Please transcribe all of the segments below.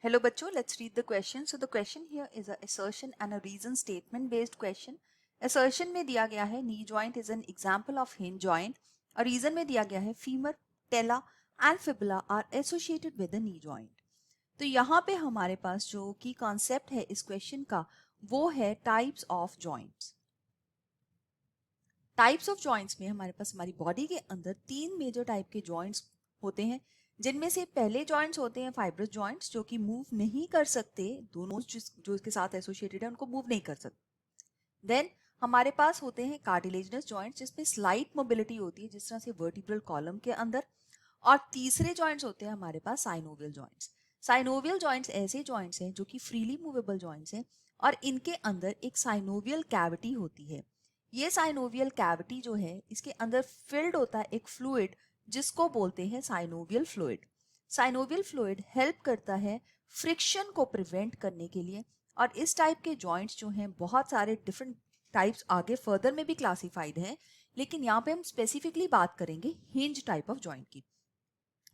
Hello बच्चों, let's read the question. So the question here is a assertion and a reason statement based question. Assertion में दिया गया है knee joint is an example of hinge joint और reason में दिया गया है femur, tela and fibula are associated with the knee joint. तो यहाँ पे हमारे पास जो की कॉन्सेप्ट है इस क्वेश्चन का वो है types of joints. Types of joints में हमारे पास हमारी बॉडी के अंदर तीन मेजर टाइप के जॉइंट्स होते हैं, जिनमें से पहले जॉइंट्स होते हैं फाइब्रस जॉइंट्स जो कि मूव नहीं कर सकते, दोनों जो इसके साथ एसोसिएटेड है उनको मूव नहीं कर सकते. देन हमारे पास होते हैं कार्टिलेजिनस जॉइंट्स जिसमें स्लाइट मोबिलिटी होती है जिस तरह से वर्टिब्रल कॉलम के अंदर. और तीसरे जॉइंट्स होते हैं हमारे पास साइनोवियल जॉइंट्स. साइनोवियल जॉइंट्स ऐसे जॉइंट्स हैं जो कि फ्रीली मूवेबल जॉइंट्स हैं और इनके अंदर एक साइनोवियल कैविटी होती है. ये साइनोवियल कैविटी जो है इसके अंदर फिल्ड होता है एक फ्लूइड जिसको बोलते हैं synovial fluid. Synovial fluid help करता है फ्रिक्शन को प्रिवेंट करने के लिए. और इस टाइप के जॉइंट्स जो हैं बहुत सारे डिफरेंट टाइप्स आगे फर्दर में भी क्लासिफाइड हैं, लेकिन यहाँ पे हम स्पेसिफिकली बात करेंगे हिंज टाइप ऑफ जॉइंट की.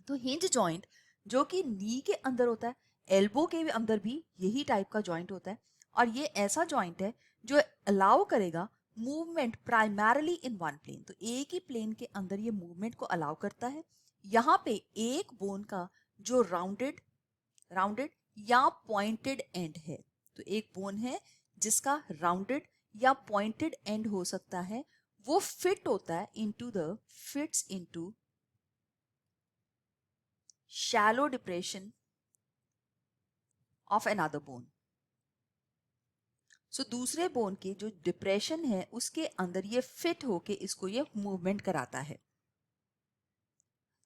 तो हिंज जॉइंट जो कि नी के अंदर होता है, एल्बो के अंदर भी यही टाइप का जॉइंट होता है और ये ऐसा जॉइंट है जो अलाउ करेगा movement primarily in one plane. तो एक ही प्लेन के अंदर ये मूवमेंट को अलाउ करता है. यहाँ पे एक बोन का जो राउंडेड राउंडेड या पॉइंटेड एंड है, तो एक बोन है जिसका राउंडेड या पॉइंटेड एंड हो सकता है, वो फिट होता है fits into shallow depression of another bone. So दूसरे बोन के जो डिप्रेशन है उसके अंदर ये फिट होके इसको ये मूवमेंट कराता है.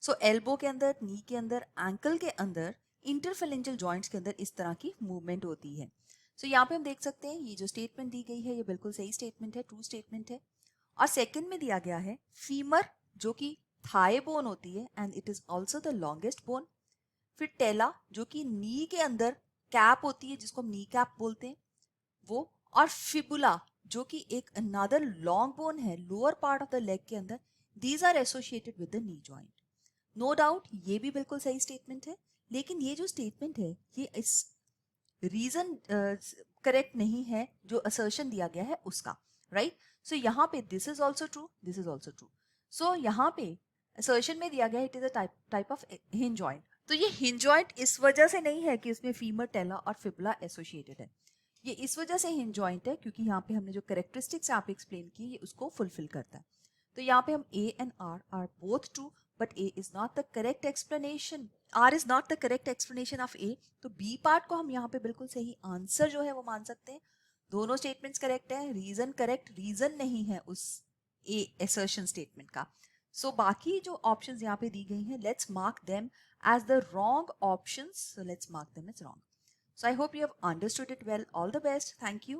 सो एल्बो के अंदर, नी के अंदर, एंकल के अंदर, इंटरफेलेंजल जॉइंट्स के अंदर इस तरह की मूवमेंट होती है. सो यहाँ पे हम देख सकते हैं ये जो स्टेटमेंट दी गई है ये बिल्कुल सही स्टेटमेंट है, ट्रू स्टेटमेंट है. और सेकंड में दिया गया है फीमर जो कि थाई बोन होती है and it is also the longest bone. फिर टेला जो कि नी के अंदर कैप होती है जिसको हम नी कैप बोलते हैं वो. और फिबुला जो कि एक अनदर लॉन्ग बोन है lower part of the leg के अंदर. These are associated with the knee joint. No doubt ये भी बिल्कुल सही स्टेटमेंट है, लेकिन ये जो स्टेटमेंट है ये इस रीजन करेक्ट नहीं है जो असर्शन दिया गया है उसका, राइट. सो यहाँ पे this is also true, this is also true. So यहाँ पे असर्शन में दिया गया it is a type of hinge joint. तो ये हिंज जॉइंट इस वजह से नहीं है कि इसमें फीमर, टेला और फिबुला एसोसिएटेड है. ये इस वजह से हिंज जॉइंट है क्योंकि यहाँ पे हमने जो कैरेक्टरिस्टिक्स यहाँ पे एक्सप्लेन की ये उसको फुलफिल करता है. तो यहाँ पे हम A and R are both true, but A is not the correct explanation. R is not the correct explanation of A. तो B पार्ट को हम यहाँ पे बिल्कुल सही आंसर जो है वो मान सकते हैं. दोनों स्टेटमेंट्स करेक्ट है, रीजन करेक्ट रीजन नहीं है उस A assertion स्टेटमेंट का. सो बाकी जो ऑप्शंस यहाँ पे दी गई हैं let's mark them as the wrong options. So let's mark them as wrong. So I hope you have understood it well. All the best. Thank you.